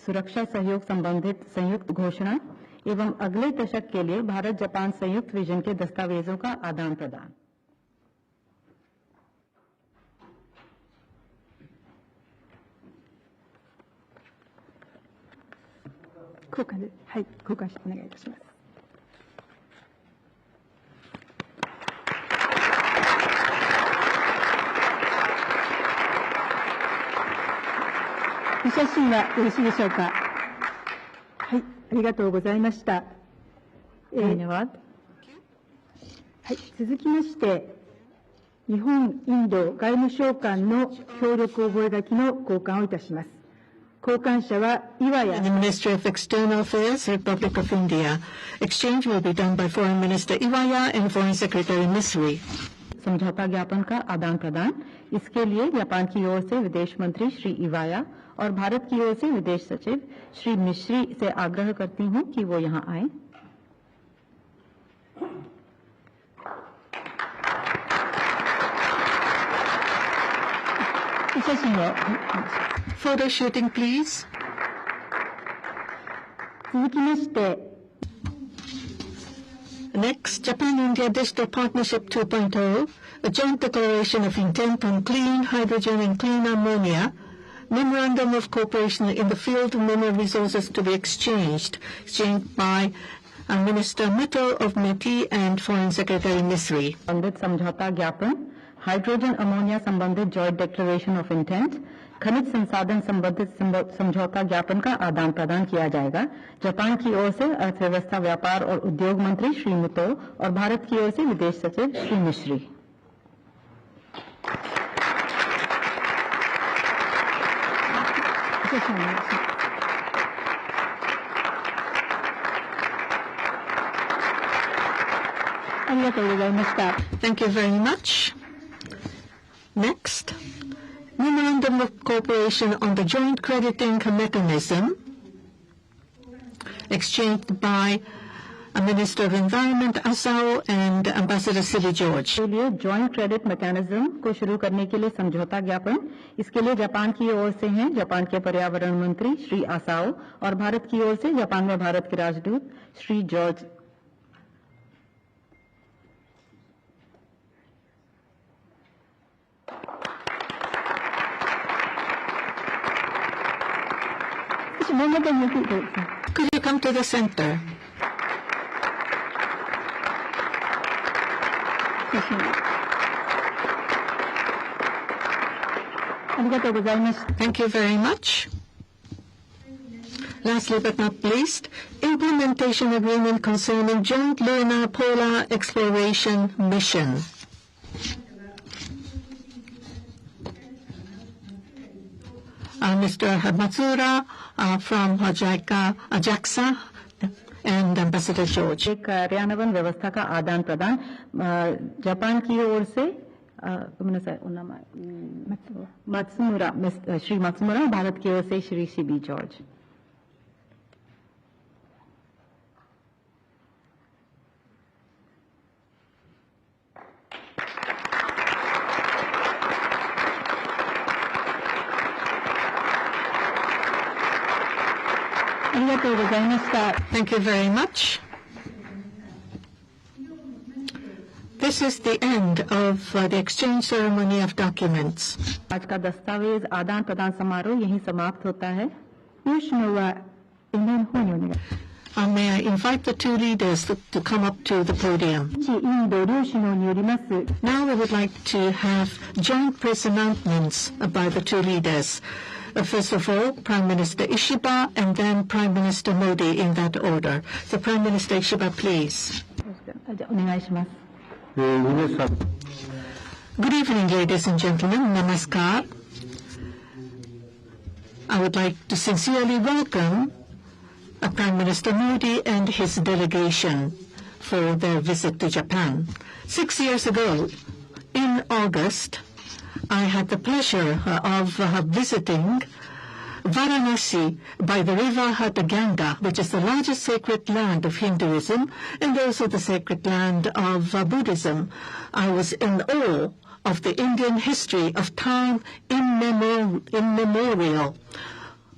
सुरक्षा सहयोग संबंधित संयुक्त घोषणा एवं अगले दशक के लिए भारत जापान संयुक्त विजन के दस्तावेजों का आदान प्रदान। 交換で、はい、交換してお願いいたします。お写真はよろしいでしょうか。はい、ありがとうございました。はい、続きまして、日本インド外務省間の協力覚書の交換をいたします。交換者は岩屋。The Ministry of External Affairs, Republic of India. Exchange will be done by Foreign Minister Iwaya and Foreign Secretary Misri. समझौता ज्ञापन का आदान प्रदान। इसके लिए जापान की ओर से विदेश मंत्री श्री इवाया और भारत की ओर से विदेश सचिव श्री मिश्री से आग्रह करती हूं कि वो यहां आए। Photo shooting, please. 続きまして、Next, Japan-India Digital Partnership 2.0, a joint declaration of intent on clean hydrogen and clean ammonia, memorandum of cooperation in the field of mineral resources to be exchanged by Minister Mittal of METI and Foreign Secretary Misri. संबंधित समझौता ज्ञापन, hydrogen ammonia संबंधित joint declaration of intent, खनिज संसाधन संबंधित समझौता ज्ञापन का आदान प्रदान किया जाएगा। जापान की ओर से अर्थव्यवस्था, व्यापार और उद्योग मंत्री श्री मित्तल और भारत की ओर से विदेश सचिव श्री मिश्री। Thank you very much. Next, memorandum of cooperation on the joint crediting mechanism exchanged by Minister of Environment Asao and Ambassador Siri George. के लिए जॉइंट क्रेडिट मैकेनिज्म को शुरू करने के लिए समझौता ज्ञापन, इसके लिए जापान की ओर से हैं जापान के पर्यावरण मंत्री श्री आसाओ और भारत की ओर से जापान में भारत के राजदूत Shri George. Could you come to the center? Thank you very much. Lastly but not least, implementation agreement concerning joint lunar polar exploration mission. Mr. Matsura from JAXA and Ambassador George. कार्यान्वयन व्यवस्था का आदान प्रदान Japan की ओर से Shri Matsumura, Bharat की ओर से Shri CB George. Thank you very much. This is the end of the exchange ceremony of documents. आज का दस्तावेज आदान प्रदान समारोह यहीं समाप्त होता है। May I invite the two leaders to come up to the podium. Now we would like to have joint press announcements by the two leaders. First of all, Prime Minister Ishiba and then Prime Minister Modi in that order. So Prime Minister Ishiba, please. Good evening, ladies and gentlemen. Namaskar. I would like to sincerely welcome Prime Minister Modi and his delegation for their visit to Japan. 6 years ago, in August, I had the pleasure of visiting Varanasi by the river Ganga, which is the largest sacred land of Hinduism and also the sacred land of Buddhism. I was in awe of the Indian history of time immemorial.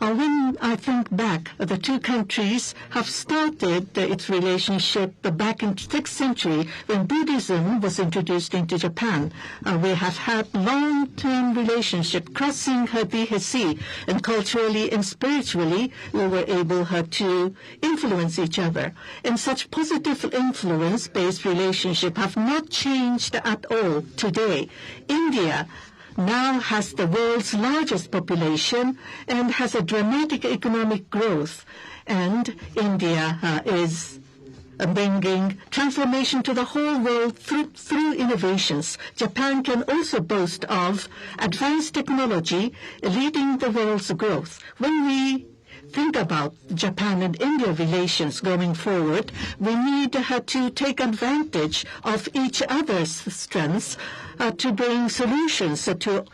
When I think back, the two countries have started its relationship back in the 6th century when Buddhism was introduced into Japan. We have had long-term relationship crossing the sea, and culturally and spiritually we were able to influence each other. And such positive influence-based relationship have not changed at all today. India now has the world's largest population and has a dramatic economic growth. And India is bringing transformation to the whole world through innovations. Japan can also boast of advanced technology leading the world's growth. When we think about Japan and India relations going forward, we need to take advantage of each other's strengths to bring solutions to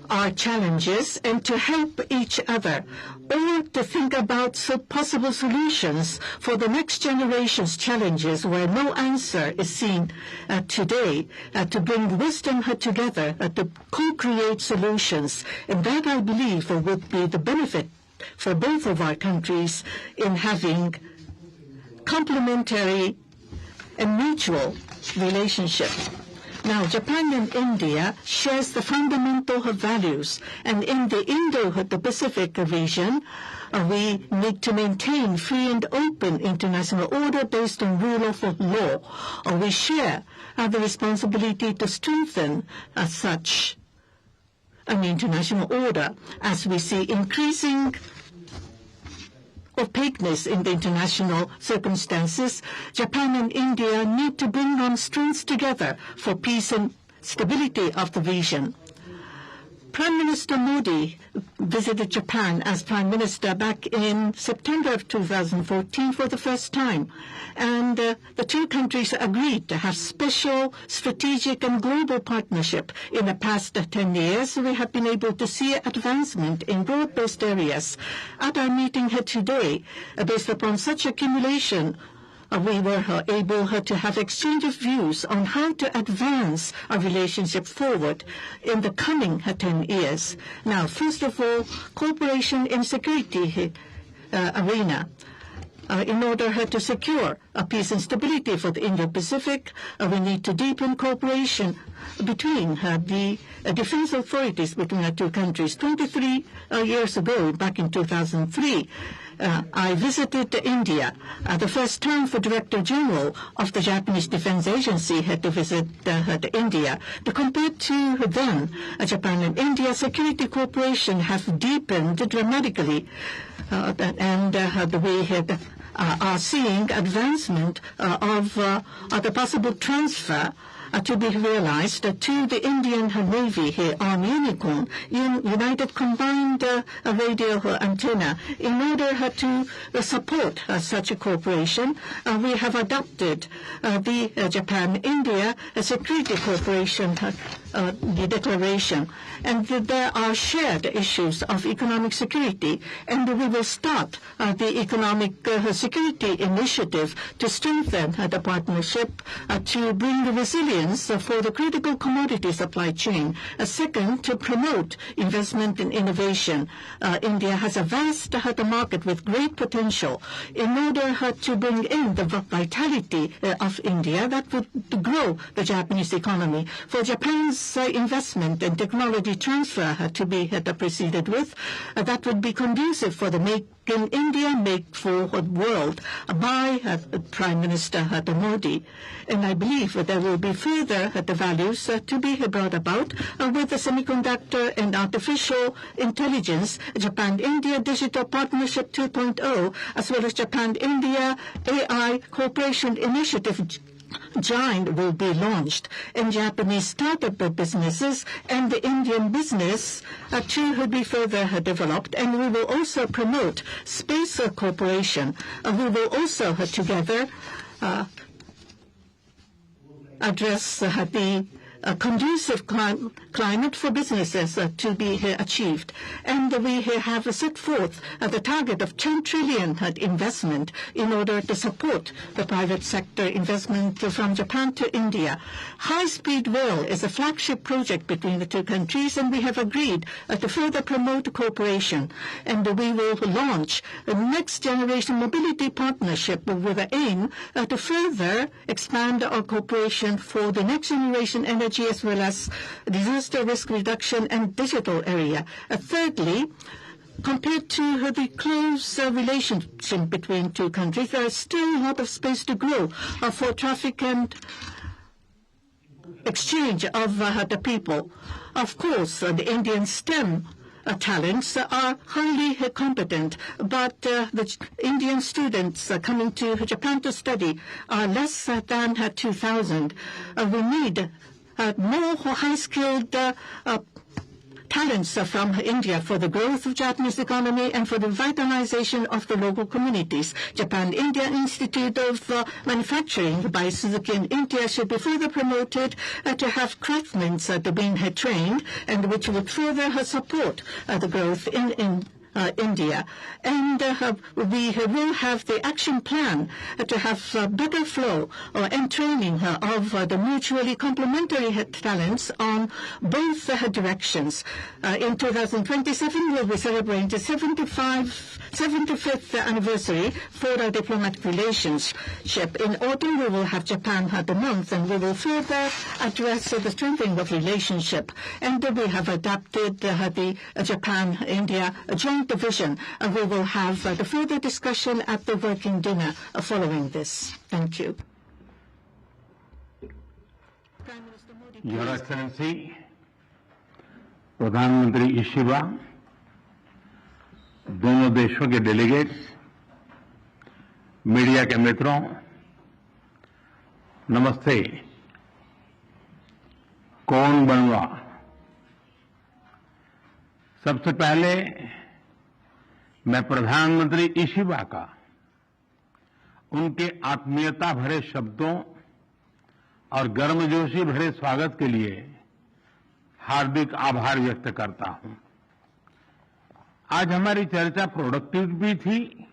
our challenges and to help each other, or to think about possible solutions for the next generation's challenges where no answer is seen today, to bring wisdom together, to co-create solutions. And that, I believe, would be the benefit for both of our countries in having complementary and mutual relationship. Now, Japan and India shares the fundamental values, and in the Indo-Pacific region, we need to maintain free and open international order based on rule of law. We share the responsibility to strengthen such an international order as we see increasing opaqueness in the international circumstances. Japan and India need to bring on strengths together for peace and stability of the region. Prime Minister Modi visited Japan as Prime Minister back in September of 2014 for the first time, and the two countries agreed to have special strategic and global partnership. In the past 10 years, we have been able to see advancement in broad-based areas. At our meeting here today, based upon such accumulation, we were able to have exchange of views on how to advance our relationship forward in the coming 10 years. Now, first of all, cooperation in security arena. In order to secure peace and stability for the Indo-Pacific, we need to deepen cooperation between the defense authorities between the two countries. 23 years ago, back in 2003, I visited India, the first time for Director General of the Japanese Defense Agency had to visit India. Compared to then, Japan and India security cooperation have deepened dramatically, and we are seeing advancement of the possible transfer to be realized to the Indian Navy on Unicorn, United Combined Radio Antenna. In order to support such a cooperation, we have adopted the Japan-India Security Cooperation the declaration, and there are shared issues of economic security, and we will start the economic security initiative to strengthen the partnership to bring the resilience for the critical commodity supply chain. Second, to promote investment in innovation. India has a vast market with great potential. In order to bring in the vitality of India, that would grow the Japanese economy. For Japan's investment and technology transfer to be proceeded with, that would be conducive for the Make in India, Make for the World by Prime Minister Modi. And I believe there will be further the values to be brought about with the semiconductor and artificial intelligence, Japan-India Digital Partnership 2.0, as well as Japan-India AI Cooperation Initiative Giant will be launched, and Japanese startup businesses and the Indian business too will be further developed, and we will also promote space cooperation. We will also together address the a conducive climate for businesses to be achieved. And we have set forth the target of 10 trillion investment in order to support the private sector investment from Japan to India. High-speed rail is a flagship project between the two countries, and we have agreed to further promote cooperation. And we will launch a next-generation mobility partnership with the aim to further expand our cooperation for the next-generation energy as well as disaster risk reduction and digital area. Thirdly, compared to the close relationship between two countries, there is still a lot of space to grow for traffic and exchange of the people. Of course, the Indian STEM talents are highly competent, but the Indian students coming to Japan to study are less than 2,000. We need more high-skilled talents from India for the growth of Japanese economy and for the vitalization of the local communities. Japan-India Institute of Manufacturing by Suzuki in India should be further promoted to have craftsmen being trained, and which would further support the growth in India. And we will have the action plan to have better flow and training of the mutually complementary talents on both directions. In 2027, we'll be celebrating the 75th anniversary for our diplomatic relationship. In autumn, we will have Japan the month, and we will further address the strengthening of relationship. And we have adapted the Japan-India joint vision. We will have the further discussion at the working dinner following this. Thank you. Your Excellency, प्रधानमंत्री Ishiba, दोनों देशों के delegates, media के मित्रों, नमस्ते। कौन बनवा? सबसे पहले मैं प्रधानमंत्री इशिबा का उनके आत्मीयता भरे शब्दों और गर्मजोशी भरे स्वागत के लिए हार्दिक आभार व्यक्त करता हूं। आज हमारी चर्चा प्रोडक्टिव भी थी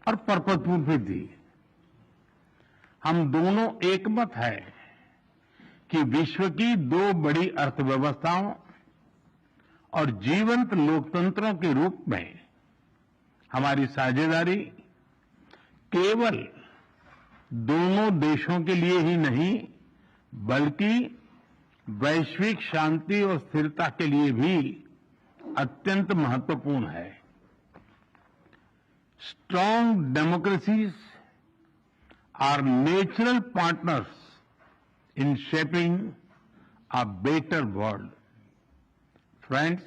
और पर्पजफुल भी थी। हम दोनों एकमत है कि विश्व की दो बड़ी अर्थव्यवस्थाओं और जीवंत लोकतंत्रों के रूप में हमारी साझेदारी केवल दोनों देशों के लिए ही नहीं, बल्कि वैश्विक शांति और स्थिरता के लिए भी अत्यंत महत्वपूर्ण है। Strong democracies are natural partners in shaping a better world. Friends,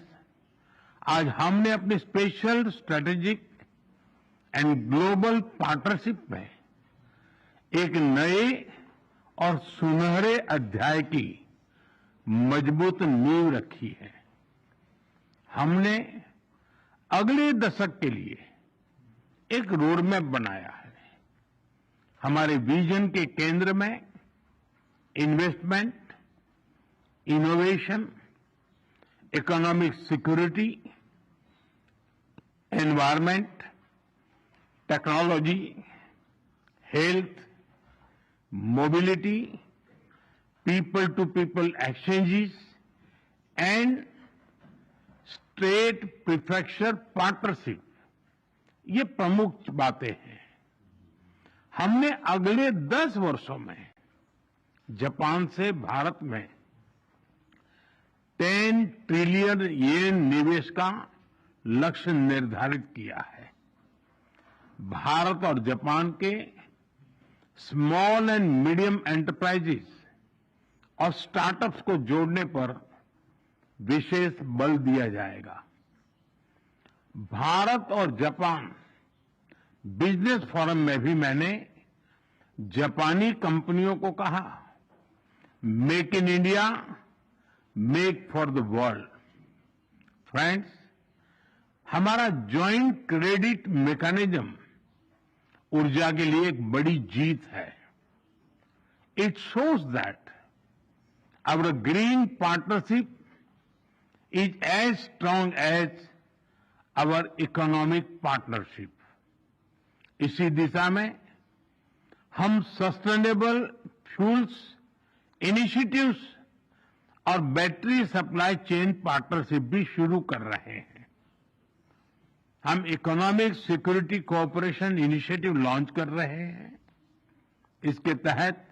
आज हमने अपनी special strategic and global partnership में एक नए और सुनहरे अध्याय की मजबूत नींव रखी है। हमने अगले दशक के लिए एक रोडमैप बनाया है। हमारे विजन के केंद्र में investment, innovation, economic security, environment, technology, health, mobility, people to people exchanges and state prefecture partnership, ये प्रमुख बातें हैं। हमने अगले 10 वर्षों में जापान से भारत में 10 ट्रिलियन येन निवेश का लक्ष्य निर्धारित किया है। भारत और जापान के स्मॉल एंड मीडियम एंटरप्राइजेस और स्टार्टअप्स को जोड़ने पर विशेष बल दिया जाएगा। भारत और जापान बिजनेस फोरम में भी मैंने जापानी कंपनियों को कहा, make in India, make for the world. Friends, हमारा ज्वाइंट क्रेडिट मैकेनिज्म ऊर्जा के लिए एक बड़ी जीत है। It shows that our green partnership is as strong as our economic partnership. इसी दिशा में हम सस्टेनेबल फ्यूल्स इनिशिएटिव्स और बैटरी सप्लाई चेन पार्टनरशिप भी शुरू कर रहे हैं. हम economic security cooperation initiative launch कर रहे हैं. इसके तहत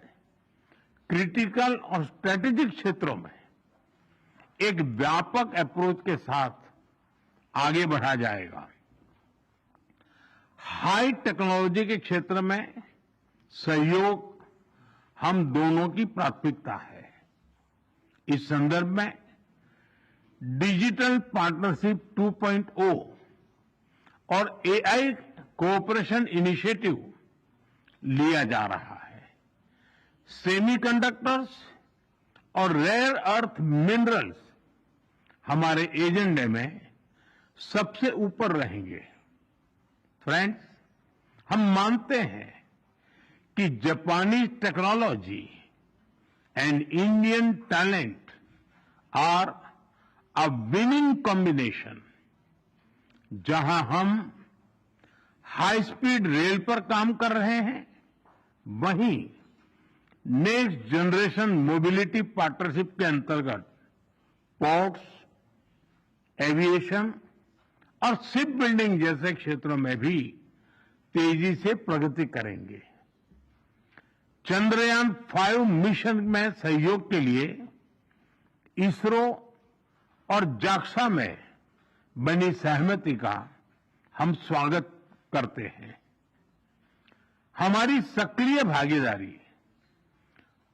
क्रिटिकल और स्ट्रेटेजिक क्षेत्रों में एक व्यापक अप्रोच के साथ आगे बढ़ा जाएगा. हाई टेक्नोलॉजी के क्षेत्र में सहयोग हम दोनों की प्राथमिकता है. इस संदर्भ में डिजिटल पार्टनरशिप 2.0 और एआई कोऑपरेशन इनिशिएटिव लिया जा रहा है. सेमीकंडक्टर्स और रेयर अर्थ मिनरल्स हमारे एजेंडे में सबसे ऊपर रहेंगे. फ्रेंड्स, हम मानते हैं कि Japanese technology and Indian talent are a winning combination. जहां हम हाई स्पीड रेल पर काम कर रहे हैं, वहीं नेक्स्ट जनरेशन मोबिलिटी पार्टनरशिप के अंतर्गत पोर्ट्स, एविएशन और शिप बिल्डिंग जैसे क्षेत्रों में भी तेजी से प्रगति करेंगे. चंद्रयान 5 मिशन में सहयोग के लिए इसरो और जाक्सा में बनी सहमति का हम स्वागत करते हैं. हमारी सक्रिय भागीदारी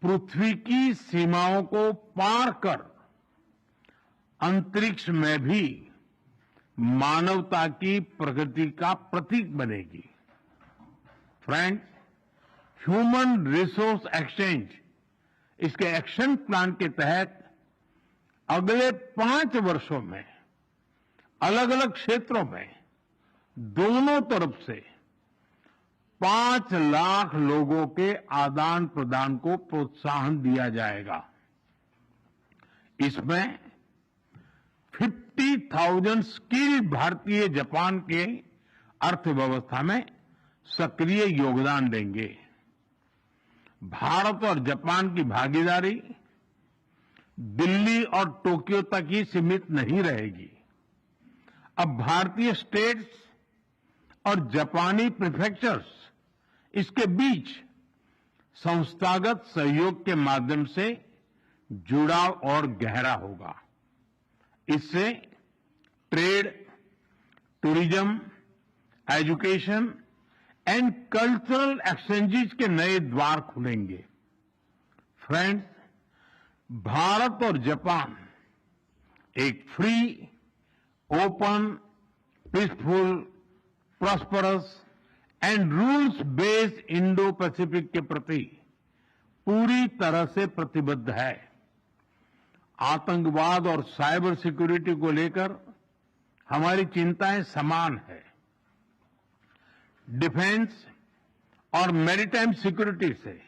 पृथ्वी की सीमाओं को पार कर अंतरिक्ष में भी मानवता की प्रगति का प्रतीक बनेगी. फ्रेंड्स, ह्यूमन रिसोर्स एक्सचेंज इसके एक्शन प्लान के तहत अगले 5 वर्षों में अलग अलग क्षेत्रों में दोनों तरफ से 5 लाख लोगों के आदान प्रदान को प्रोत्साहन दिया जाएगा. इसमें 50,000 स्किल्ड भारतीय जापान के अर्थव्यवस्था में सक्रिय योगदान देंगे. भारत और जापान की भागीदारी दिल्ली और टोक्यो तक ही सीमित नहीं रहेगी. अब भारतीय स्टेट्स और जापानी प्रीफेक्चर्स इसके बीच संस्थागत सहयोग के माध्यम से जुड़ाव और गहरा होगा. इससे trade, tourism, education and cultural exchanges के नए द्वार खुलेंगे. फ्रेंड्स, भारत और जापान एक free, open, peaceful, prosperous and rules based Indo Pacific के प्रति पूरी तरह से प्रतिबद्ध है. आतंकवाद और साइबर सिक्योरिटी को लेकर हमारी चिंताएं समान है. डिफेंस और मैरीटाइम सिक्योरिटी से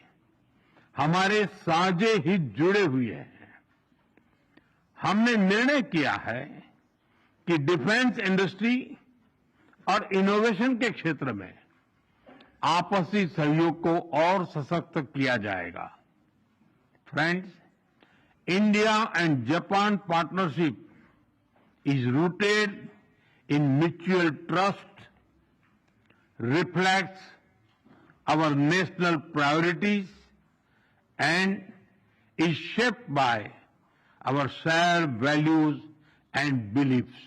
हमारे साझे हित जुड़े हुए हैं. हमने निर्णय किया है कि डिफेंस इंडस्ट्री और इनोवेशन के क्षेत्र में आपसी सहयोग को और सशक्त किया जाएगा. Friends, India and Japan partnership is rooted in mutual trust, reflects our national priorities, and is shaped by our shared values and beliefs.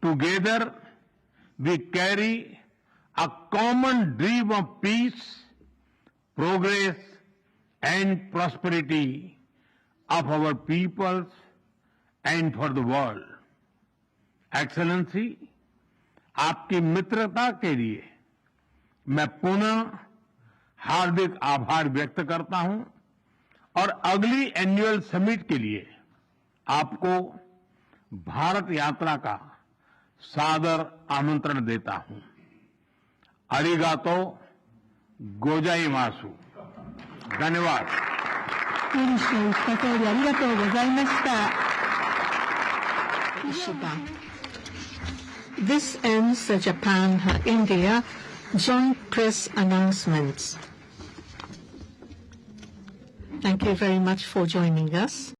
Together, we carry a common dream of peace, progress, and prosperity of our peoples and for the world. Excellency, आपकी मित्रता के लिए मैं पुनः हार्दिक आभार व्यक्त करता हूं और अगली एनुअल समिट के लिए आपको भारत यात्रा का सादर आमंत्रण देता हूं. अरिगातो गोजाइमासु. धन्यवाद. 小西の石田総理ありがとうございました。This ends the Japan-India joint press announcements. Thank you very much for joining us.